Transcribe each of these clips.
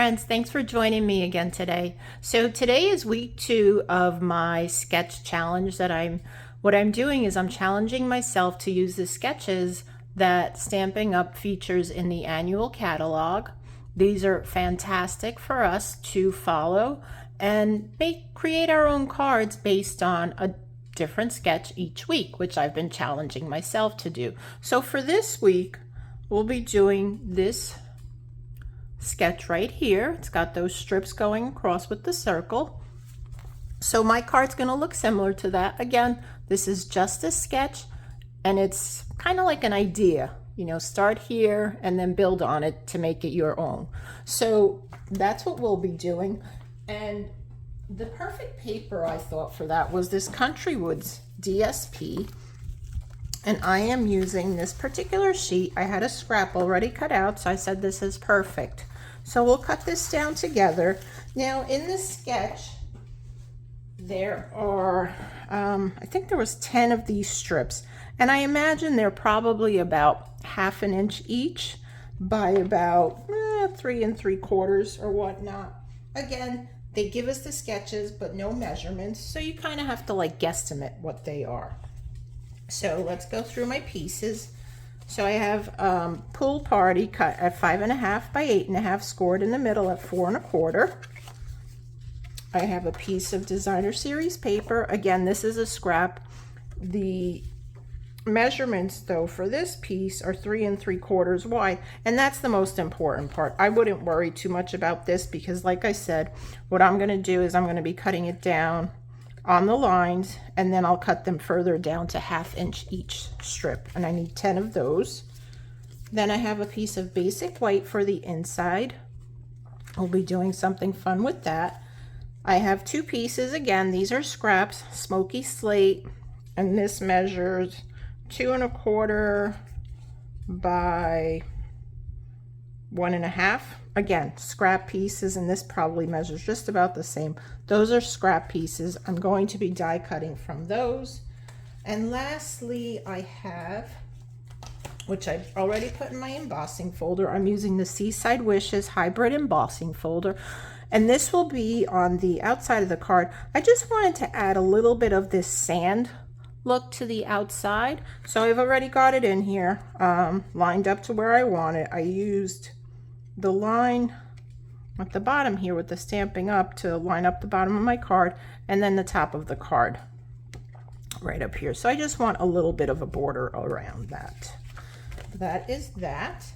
friends, thanks for joining me again today. So today is week 2 of my sketch challenge what I'm doing is I'm challenging myself to use the sketches that Stampin' Up! Features in the annual catalog. These are fantastic for us to follow and create our own cards based on a different sketch each week, which I've been challenging myself to do. So for this week, we'll be doing this sketch right here. It's got those strips going across with the circle. So my card's going to look similar to that. Again, this is just a sketch and it's kind of like an idea, you know, start here and then build on it to make it your own. So that's what we'll be doing. And the perfect paper I thought for that was this Country Woods DSP. And I am using this particular sheet. I had a scrap already cut out, so I said this is perfect. So we'll cut this down together. Now in this sketch, there are, I think there was 10 of these strips. And I imagine they're probably about 1/2 inch each by about 3 3/4 or whatnot. Again, they give us the sketches, but no measurements. So you kind of have to like guesstimate what they are. So let's go through my pieces. So I have Pool Party cut at 5.5 by 8.5, scored in the middle at 4 1/4. I have a piece of Designer Series paper. Again, this is a scrap. The measurements though for this piece are 3 3/4 wide, and that's the most important part. I wouldn't worry too much about this because like I said, what I'm going to do is I'm going to be cutting it down on the lines and then I'll cut them further down to 1/2 inch each strip, and I need 10 of those. Then I have a piece of basic white for the inside. I'll be doing something fun with that. I have 2 pieces. Again, these are scraps, Smoky Slate, and this measures 2 1/4 by 1.5. Again, scrap pieces, and this probably measures just about the same. Those are scrap pieces. I'm going to be die cutting from those. And lastly, I have, which I've already put in my embossing folder, I'm using the Seaside Wishes hybrid embossing folder, and this will be on the outside of the card. I just wanted to add a little bit of this sand look to the outside, so I've already got it in here, lined up to where I want it. I used the line at the bottom here with the Stampin' Up! To line up the bottom of my card, and then the top of the card right up here. So I just want a little bit of a border around that. That is that.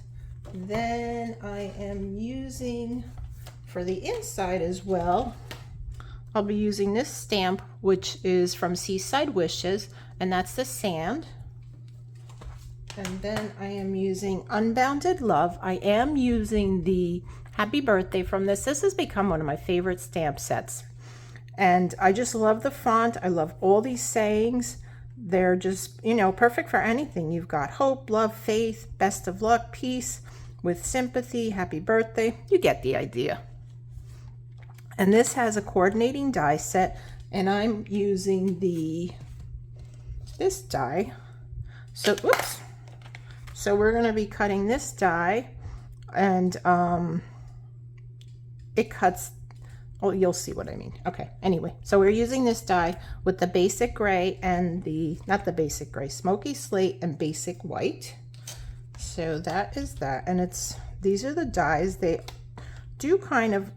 Then I am using, for the inside as well, I'll be using this stamp, which is from Seaside Wishes, and that's the sand. And then I am using Unbounded Love. I am using the Happy Birthday from this. This has become one of my favorite stamp sets. And I just love the font. I love all these sayings. They're just, you know, perfect for anything. You've got hope, love, faith, best of luck, peace, with sympathy, happy birthday. You get the idea. And this has a coordinating die set, and I'm using this die. So, oops. So we're going to be cutting this die, and it cuts, oh, you'll see what I mean. Okay, anyway, so we're using this die with the basic gray and the, not the basic gray, Smoky Slate and basic white. So that is that, and these are the dies. They do kind of,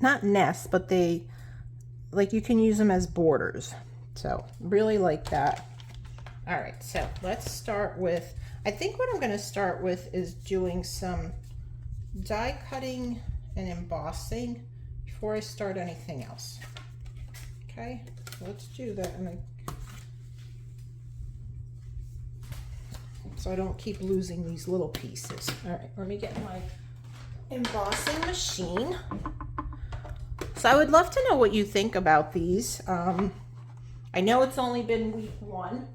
not nest, but they, like, you can use them as borders. So really like that. All right, so let's start with, I think what I'm going to start with is doing some die cutting and embossing before I start anything else. Okay, let's do that. So I don't keep losing these little pieces. All right, let me get my embossing machine. So I would love to know what you think about these. I know it's only been week 1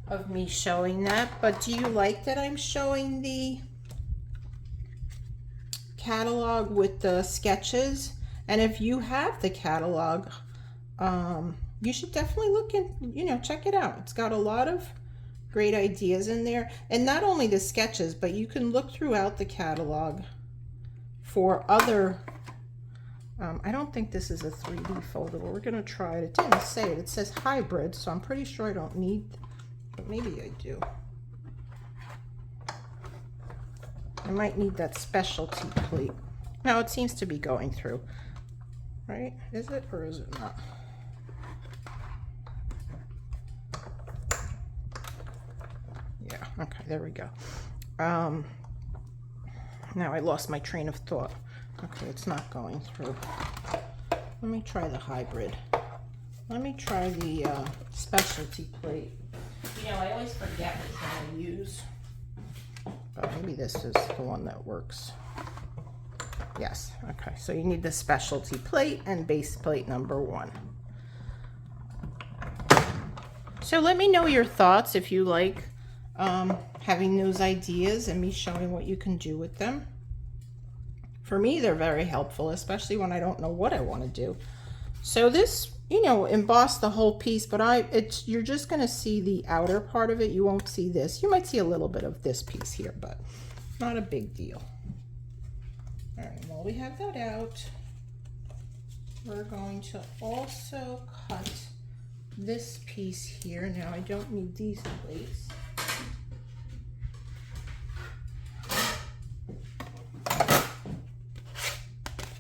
of me showing that, but do you like that I'm showing the catalog with the sketches? And if you have the catalog, you should definitely look in, you know, check it out. It's got a lot of great ideas in there, and not only the sketches, but you can look throughout the catalog for other, I don't think this is a 3D folder, but we're gonna try it. It didn't say it, it says hybrid, so I'm pretty sure I don't need, but maybe I do. I might need that specialty plate. No, it seems to be going through, right? Is it or is it not? Yeah, okay, there we go. Now I lost my train of thought. Okay, it's not going through. Let me try the hybrid. Let me try the specialty plate. You know, I always forget which one I use. But maybe this is the one that works. Yes, okay. So you need the specialty plate and base plate number 1. So let me know your thoughts if you like having those ideas and me showing what you can do with them. For me, they're very helpful, especially when I don't know what I want to do. So this, you know, embossed the whole piece, but you're just going to see the outer part of it. You won't see this. You might see a little bit of this piece here, but not a big deal. All right, while we have that out, we're going to also cut this piece here. Now I don't need these plates.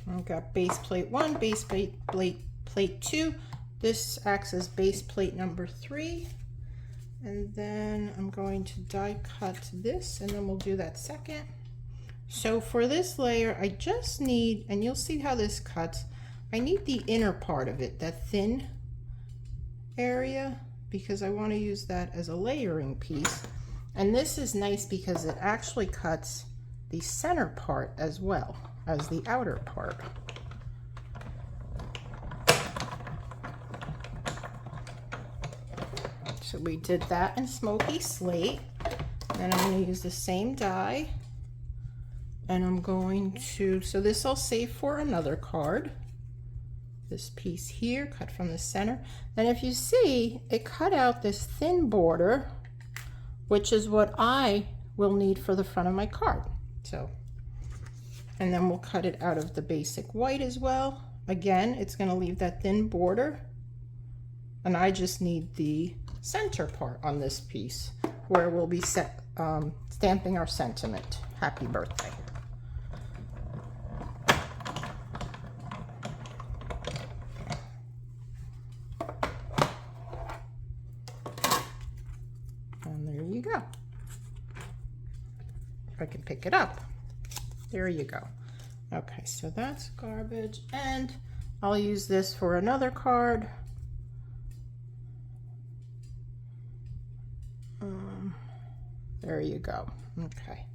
I've got base plate 1, base plate 2. This acts as base plate number 3. And then I'm going to die cut this, and then we'll do that second. So for this layer, I just need, and you'll see how this cuts, I need the inner part of it, that thin area, because I want to use that as a layering piece. And this is nice because it actually cuts the center part as well as the outer part. So we did that in Smoky Slate. And I'm going to use the same die. And I'm going to, so this I'll save for another card. This piece here, cut from the center. And if you see, it cut out this thin border, which is what I will need for the front of my card. So, and then we'll cut it out of the basic white as well. Again, it's going to leave that thin border. And I just need the center part on this piece where we'll be stamping our sentiment. Happy birthday. And there you go. If I can pick it up. There you go. Okay, so that's garbage, and I'll use this for another card. There you go. Okay,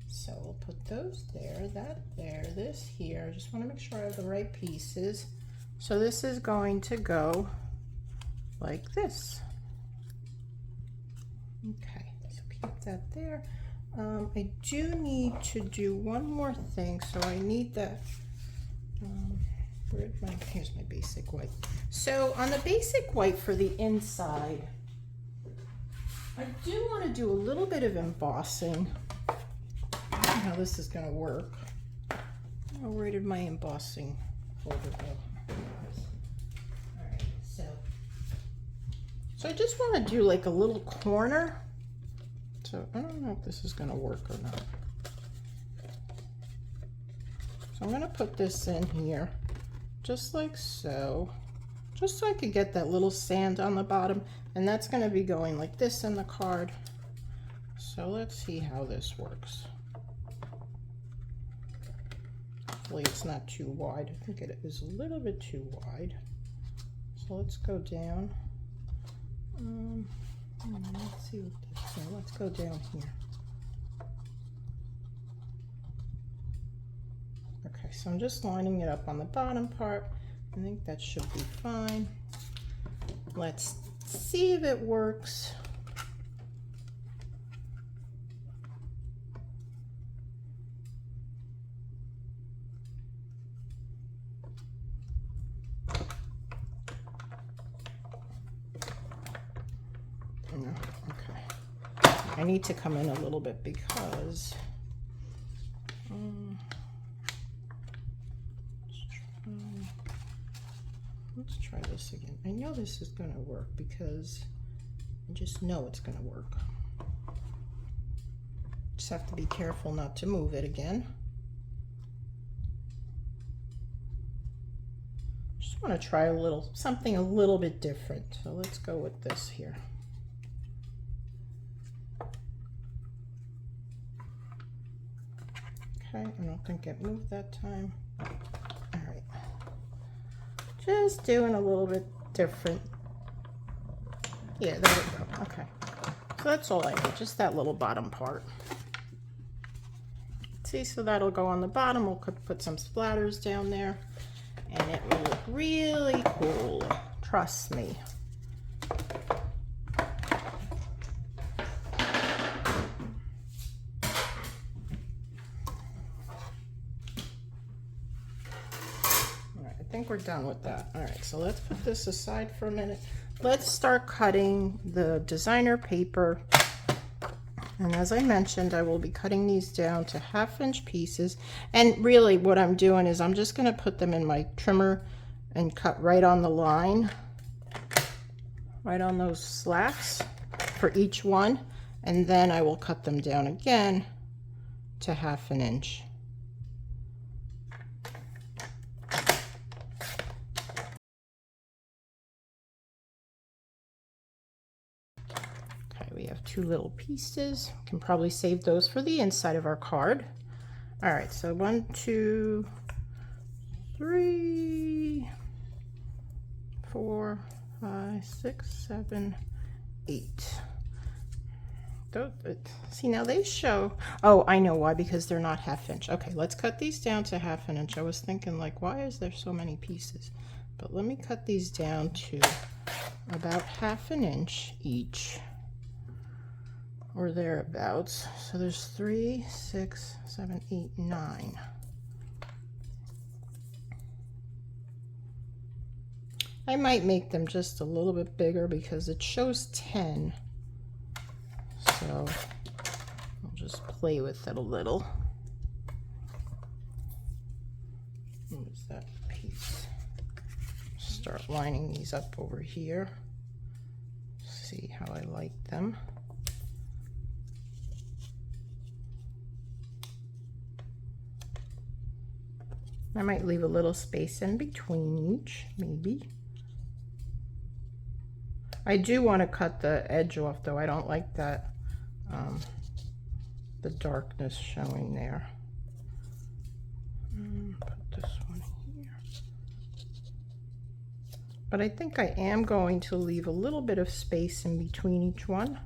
so we'll put those there, that there, this here. I just want to make sure I have the right pieces. So this is going to go like this. Okay, so keep that there. I do need to do one more thing, so I need that. Here's my basic white. So on the basic white for the inside, I do want to do a little bit of embossing. I don't know how this is going to work. Oh, where did my embossing folder go? All right, so I just want to do like a little corner. So I don't know if this is going to work or not. So I'm going to put this in here, just like so, just so I could get that little sand on the bottom, and that's going to be going like this in the card. So let's see how this works. Hopefully it's not too wide. I think it is a little bit too wide. So let's go down. Let's see what this is. Let's go down here. Okay, so I'm just lining it up on the bottom part. I think that should be fine. Let's see if it works. I need to come in a little bit because let's try this again. I know this is going to work because I just know it's going to work. Just have to be careful not to move it again. Just want to try something a little bit different. So let's go with this here. Okay, I don't think it moved that time. All right. Just doing a little bit different. Yeah, there we go. Okay. So that's all I need, just that little bottom part. See, so that'll go on the bottom. We'll put some splatters down there, and it will look really cool. Trust me. I think we're done with that. All right, so let's put this aside for a minute. Let's start cutting the designer paper. And as I mentioned, I will be cutting these down to 1/2-inch pieces. And really what I'm doing is I'm just going to put them in my trimmer and cut right on the line, right on those slats for each one. And then I will cut them down again to 1/2 inch. We have 2 little pieces. We can probably save those for the inside of our card. All right, so 1, 2, 3, 4, 5, 6, 7, 8. See, now they show, oh, I know why, because they're not 1/2 inch. Okay, let's cut these down to 1/2 inch. I was thinking, like, why is there so many pieces? But let me cut these down to about 1/2 inch each, or thereabouts. So there's 3, 6, 7, 8, 9. I might make them just a little bit bigger because it shows 10. So I'll just play with it a little. What is that piece? Start lining these up over here. See how I like them. I might leave a little space in between each, maybe. I do want to cut the edge off though. I don't like that, the darkness showing there. Put this one here. But I think I am going to leave a little bit of space in between each one.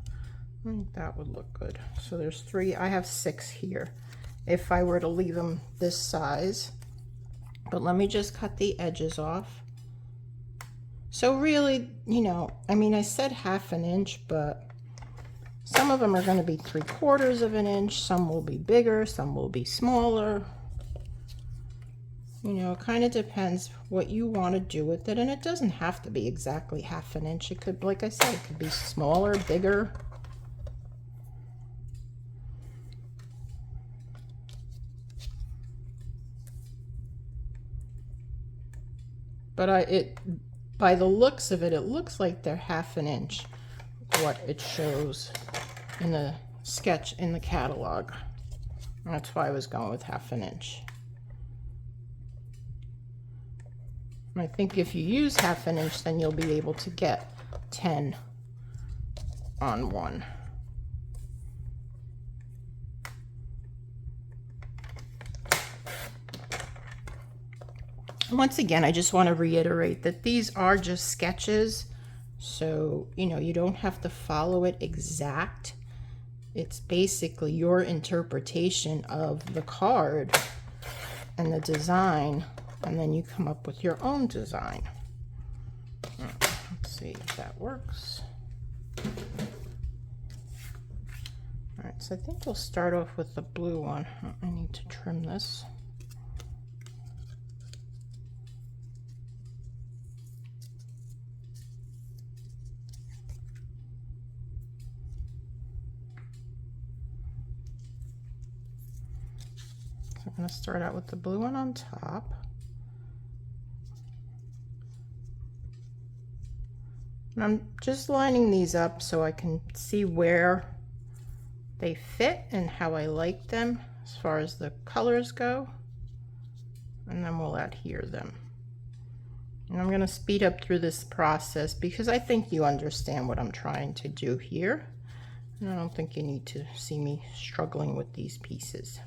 I think that would look good. So there's 3, I have 6 here. If I were to leave them this size. But let me just cut the edges off. So really, you know, I mean, I said 1/2 inch, but some of them are going to be 3/4 inch. Some will be bigger, some will be smaller. You know, it kind of depends what you want to do with it. And it doesn't have to be exactly 1/2 inch. It could, like I said, it could be smaller, bigger. But by the looks of it, it looks like they're 1/2 inch, what it shows in the sketch in the catalog. That's why I was going with 1/2 inch. I think if you use 1/2 inch, then you'll be able to get 10 on one. Once again, I just want to reiterate that these are just sketches, so you know, you don't have to follow it exact. It's basically your interpretation of the card and the design, and then you come up with your own design. Let's see if that works. All right, so I think we'll start off with the blue one. I need to trim this. I'm going to start out with the blue one on top. And I'm just lining these up so I can see where they fit and how I like them as far as the colors go. And then we'll adhere them. And I'm going to speed up through this process because I think you understand what I'm trying to do here. And I don't think you need to see me struggling with these pieces.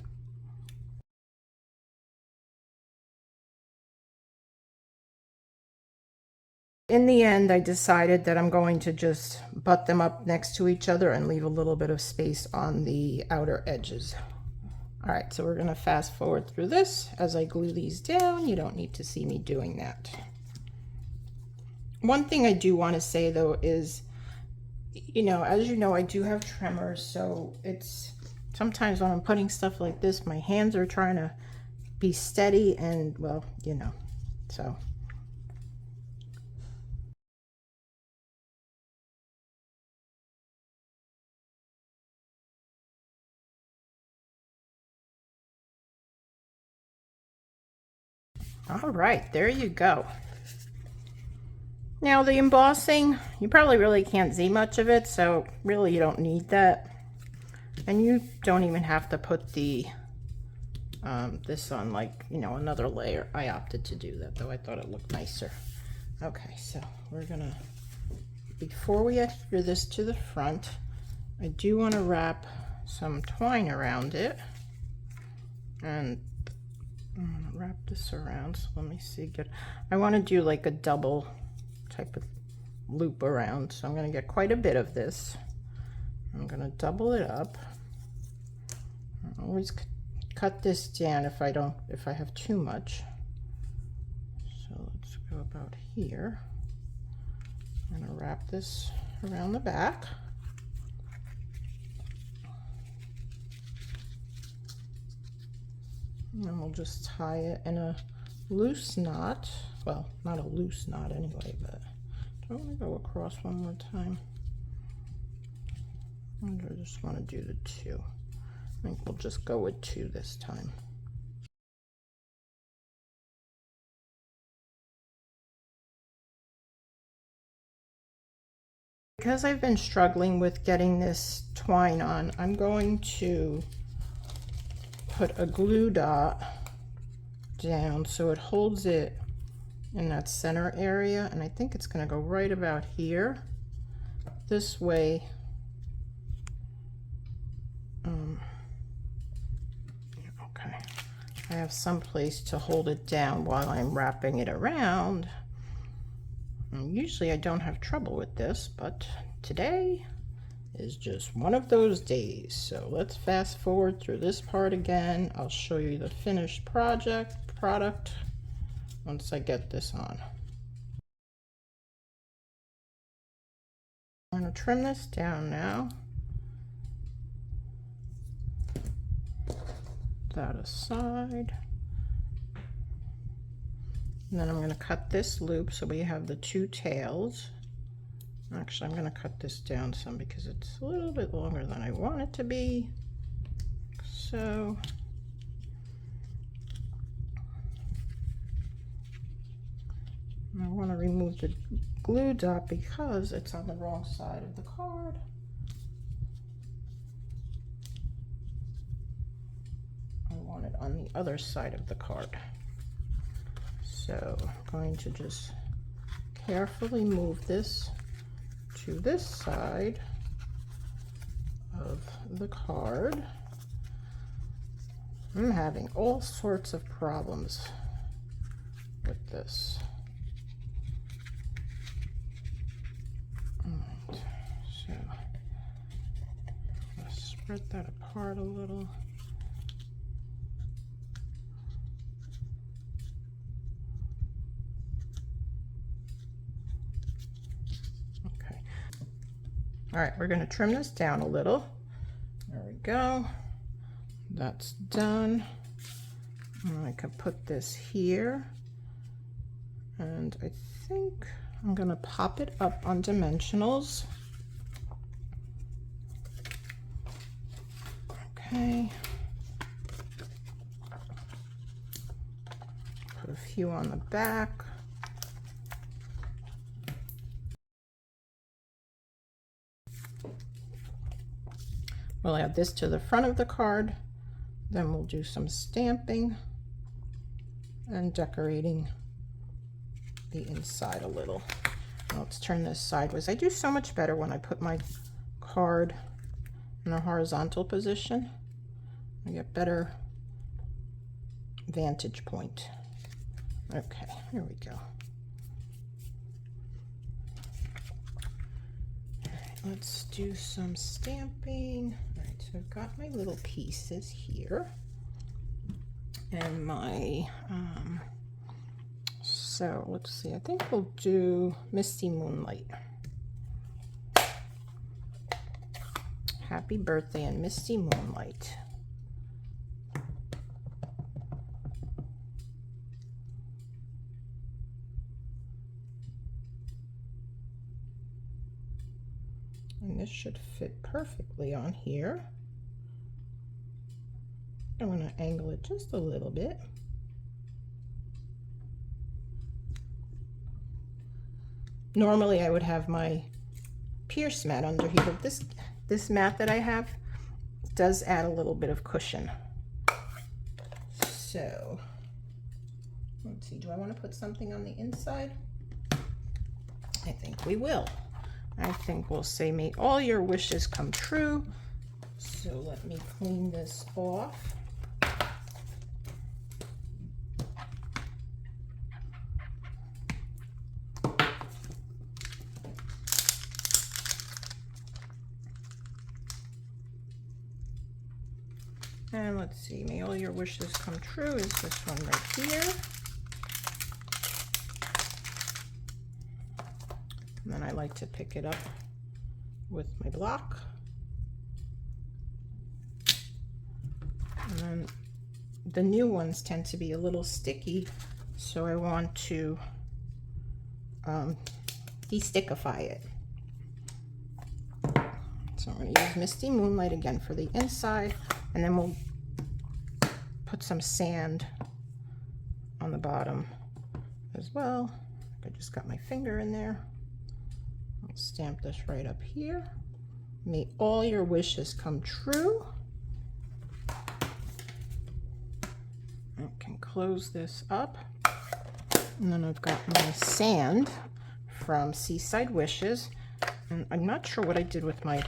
In the end, I decided that I'm going to just butt them up next to each other and leave a little bit of space on the outer edges. All right, so we're going to fast forward through this. As I glue these down, you don't need to see me doing that. One thing I do want to say though is, as you know, I do have tremors, so it's sometimes when I'm putting stuff like this, my hands are trying to be steady and, well, so. All right, there you go. Now the embossing, you probably really can't see much of it, so really you don't need that. And you don't even have to put the this on like, another layer. I opted to do that though. I thought it looked nicer. Okay, so we're gonna, before we adhere this to the front, I do want to wrap some twine around it. And I'm gonna wrap this around, so let me see. I want to do like a double type of loop around, so I'm going to get quite a bit of this. I'm going to double it up. I always cut this down if I have too much. So let's go about here. I'm going to wrap this around the back. And then we'll just tie it in a loose knot. Well, not a loose knot anyway, but do I want to go across one more time? I just want to do the 2. I think we'll just go with 2 this time. Because I've been struggling with getting this twine on, I'm going to put a glue dot down so it holds it in that center area, and I think it's going to go right about here. This way okay, I have some place to hold it down while I'm wrapping it around. And usually I don't have trouble with this, but today is just one of those days. So let's fast forward through this part again. I'll show you the finished product once I get this on. I'm going to trim this down now. That aside. And then I'm going to cut this loop so we have the 2 tails. Actually, I'm going to cut this down some because it's a little bit longer than I want it to be. So I want to remove the glue dot because it's on the wrong side of the card. I want it on the other side of the card. So I'm going to just carefully move this to this side of the card. I'm having all sorts of problems with this. Right, so let's spread that apart a little. Okay. All right, we're going to trim this down a little. There we go. That's done. And I can put this here. And I think I'm going to pop it up on dimensionals. Okay. Put a few on the back. We'll add this to the front of the card. Then we'll do some stamping and decorating the inside a little. Let's turn this sideways. I do so much better when I put my card in a horizontal position. I get better vantage point. Okay, here we go. All right, let's do some stamping. All right, so I've got my little pieces here. And my, so let's see, I think we'll do Misty Moonlight. Happy birthday and Misty Moonlight. And this should fit perfectly on here. I'm going to angle it just a little bit. Normally I would have my pierce mat under here, but this mat that I have does add a little bit of cushion. So let's see, do I want to put something on the inside? I think we will. I think we'll say, may all your wishes come true. So let me clean this off. And let's see, may all your wishes come true is this one right here. And then I like to pick it up with my block. And then the new ones tend to be a little sticky, so I want to de-stickify it. So I'm going to use Misty Moonlight again for the inside, and then we'll put some sand on the bottom as well. I just got my finger in there. I'll stamp this right up here. May all your wishes come true. I can close this up. And then I've got my sand from Seaside Wishes. And I'm not sure what I did with my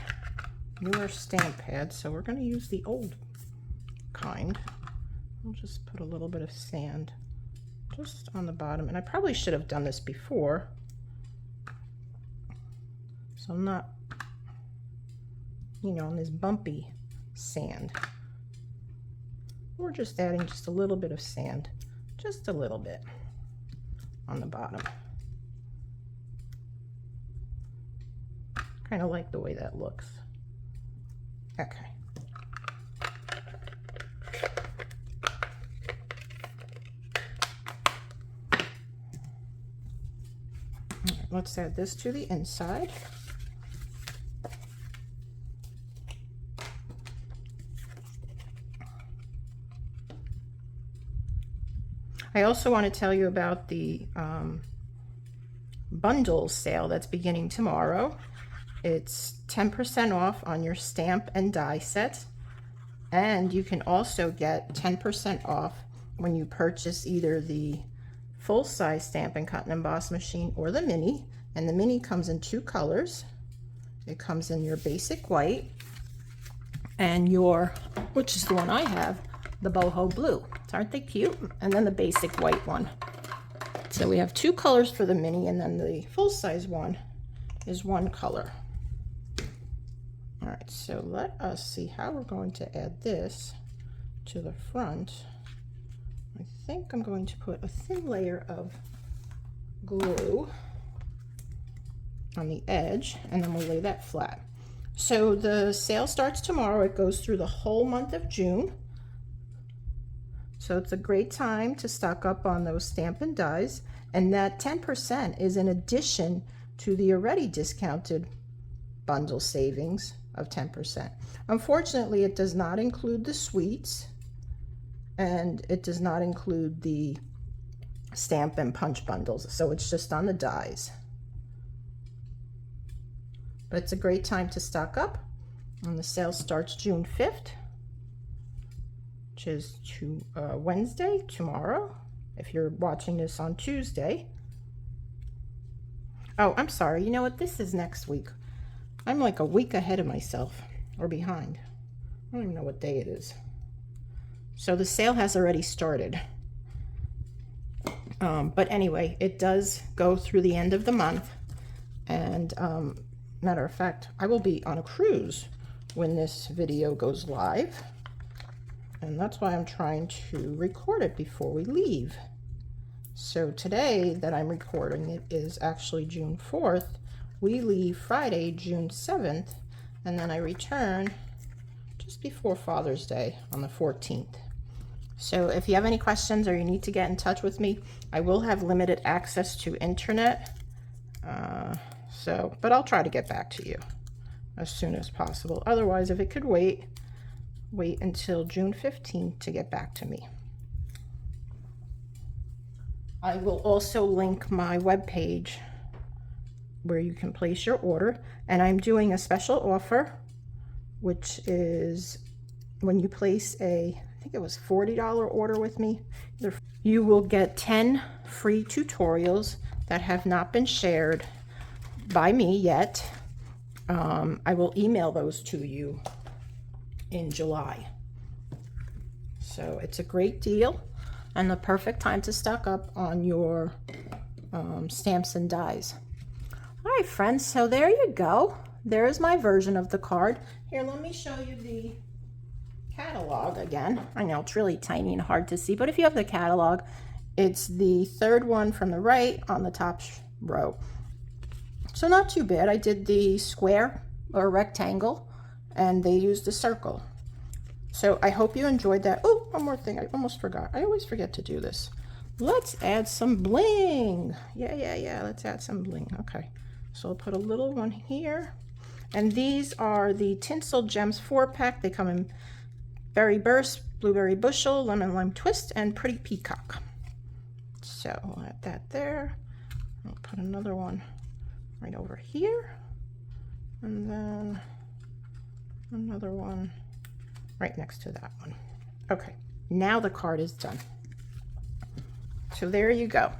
newer stamp pad, so we're going to use the old kind. I'll just put a little bit of sand just on the bottom. And I probably should have done this before, so I'm not, you know, on this bumpy sand. We're just adding just a little bit of sand, just a little bit on the bottom. Kind of like the way that looks. Okay. All right, let's add this to the inside. I also want to tell you about the bundles sale that's beginning tomorrow. It's 10% off on your stamp and die set, and you can also get 10% off when you purchase either the full-size stamp and cut and emboss machine or the mini. And the mini comes in two colors. It comes in your basic white and your, which is the one I have, the boho blue. Aren't they cute? And then the basic white one. So we have two colors for the mini, and then the full-size one is one color. All right, so let us see how we're going to add this to the front. I think I'm going to put a thin layer of glue on the edge, and then we'll lay that flat. So the sale starts tomorrow. It goes through the whole month of June. So it's a great time to stock up on those stamp and dies, and that 10% is in addition to the already discounted bundle savings of 10%. Unfortunately, it does not include the suites, and it does not include the stamp and punch bundles, so it's just on the dies. But it's a great time to stock up, And the sale starts June 5th, which is Wednesday, tomorrow, if you're watching this on Tuesday. Oh, I'm sorry. You know what? This is next week. I'm like a week ahead of myself, or behind. I don't even know what day it is. So the sale has already started. But anyway, it does go through the end of the month. And matter of fact, I will be on a cruise when this video goes live. And that's why I'm trying to record it before we leave. So today that I'm recording it is actually June 4th. We leave Friday, June 7th, and then I return just before Father's Day on the 14th. So if you have any questions or you need to get in touch with me, I will have limited access to internet. But I'll try to get back to you as soon as possible. Otherwise, if it could wait until June 15th to get back to me. I will also link my webpage where you can place your order. And I'm doing a special offer, which is when you place I think it was $40 order with me, you will get 10 free tutorials that have not been shared by me yet. I will email those to you in July. So it's a great deal and the perfect time to stock up on your stamps and dies. All right, friends, so there you go. There's my version of the card. Here, let me show you the catalog again. I know it's really tiny and hard to see, but if you have the catalog, it's the third one from the right on the top row. So not too bad. I did the square or rectangle and they used a circle. So I hope you enjoyed that. Oh, one more thing. I almost forgot. I always forget to do this. Let's add some bling. Yeah. Let's add some bling. Okay. So I'll put a little one here. And these are the Tinsel Gems 4-pack. They come in Berry Burst, Blueberry Bushel, Lemon Lime Twist, and Pretty Peacock. So I'll add that there. I'll put another one right over here. And then another one right next to that one. Okay, now the card is done. So there you go.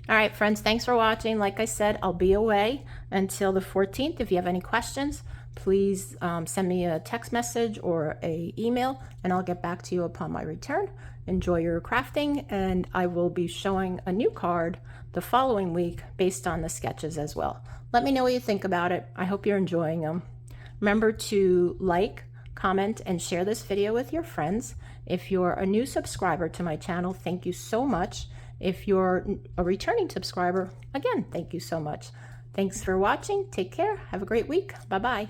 All right, friends, thanks for watching. Like I said, I'll be away until the 14th. If you have any questions, please send me a text message or an email, and I'll get back to you upon my return. Enjoy your crafting, and I will be showing a new card the following week based on the sketches as well. Let me know what you think about it. I hope you're enjoying them. Remember to like, comment, and share this video with your friends. If you're a new subscriber to my channel, thank you so much. If you're a returning subscriber, again, thank you so much. Thanks for watching. Take care. Have a great week. Bye-bye.